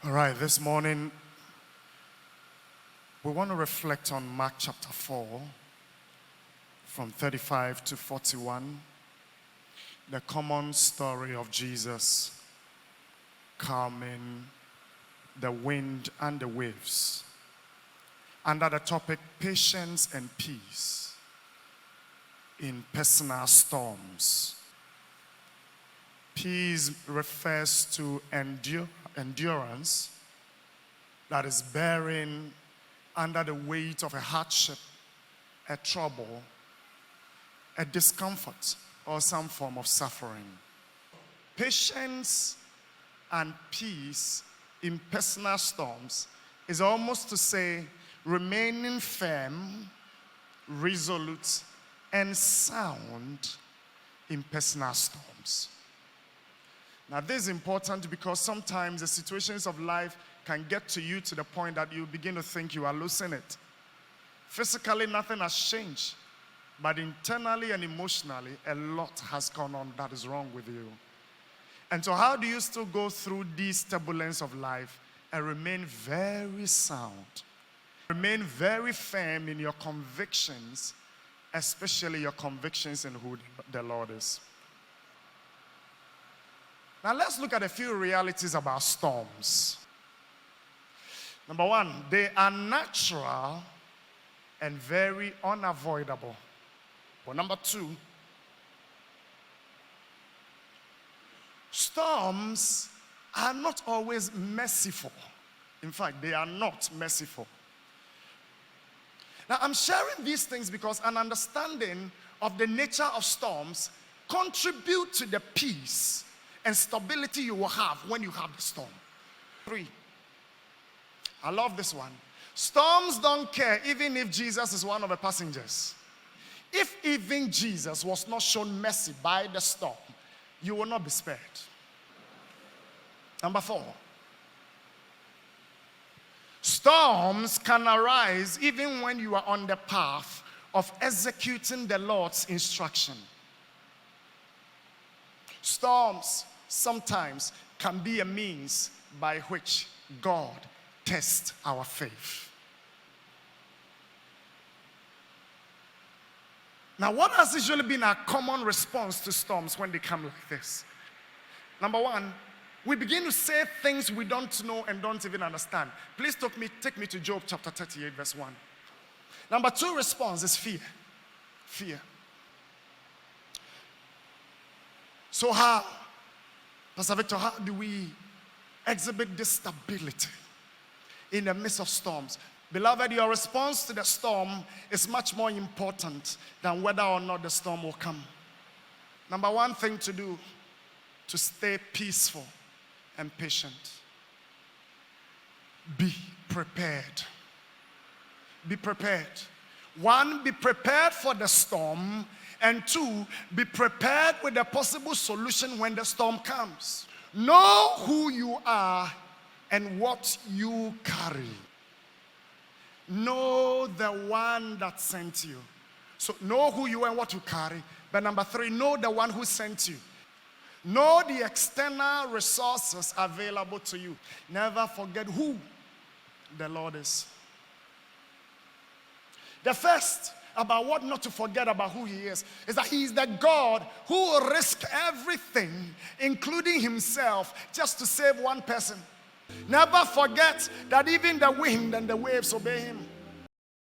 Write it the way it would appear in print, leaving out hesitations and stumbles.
All right, this morning we want to reflect on Mark chapter 4 from 35 to 41, the common story of Jesus calming the wind and the waves, under the topic patience and peace in personal storms. Peace refers to endurance that is bearing under the weight of a hardship, a trouble, a discomfort, or some form of suffering. Patience and peace in personal storms is almost to say remaining firm, resolute, and sound in personal storms. Now, this is important because sometimes the situations of life can get to you to the point that you begin to think you are losing it. Physically, nothing has changed, but internally and emotionally, a lot has gone on that is wrong with you. And so how do you still go through these turbulence of life and remain very sound? Remain very firm in your convictions, especially your convictions in who the Lord is. Now let's look at a few realities about storms. Number one, they are natural and very unavoidable. But number two, storms are not always merciful. In fact, they are not merciful. Now, I'm sharing these things because an understanding of the nature of storms contribute to the peace and stability you will have when you have the storm. 3. I love this one. Storms don't care even if Jesus is one of the passengers. If even Jesus was not shown mercy by the storm, you will not be spared. Number 4. Storms can arise even when you are on the path of executing the Lord's instruction. Storms sometimes can be a means by which God tests our faith. Now, what has usually been our common response to storms when they come like this? Number 1, we begin to say things we don't know and don't even understand. Please take me to Job chapter 38, verse 1. Number 2 response is fear. Fear. So how, Pastor Victor, how do we exhibit this stability in the midst of storms? Beloved, your response to the storm is much more important than whether or not the storm will come. Number 1 thing to do, to stay peaceful and patient. Be prepared. Be prepared. 1, be prepared for the storm. And 2, be prepared with the possible solution when the storm comes. Know who you are and what you carry. Know the one that sent you. So know who you are and what you carry. But number 3, know the one who sent you. Know the external resources available to you. Never forget who the Lord is. The first about what not to forget about who he is that he is the God who will risk everything, including himself, just to save one person. Never forget that even the wind and the waves obey him.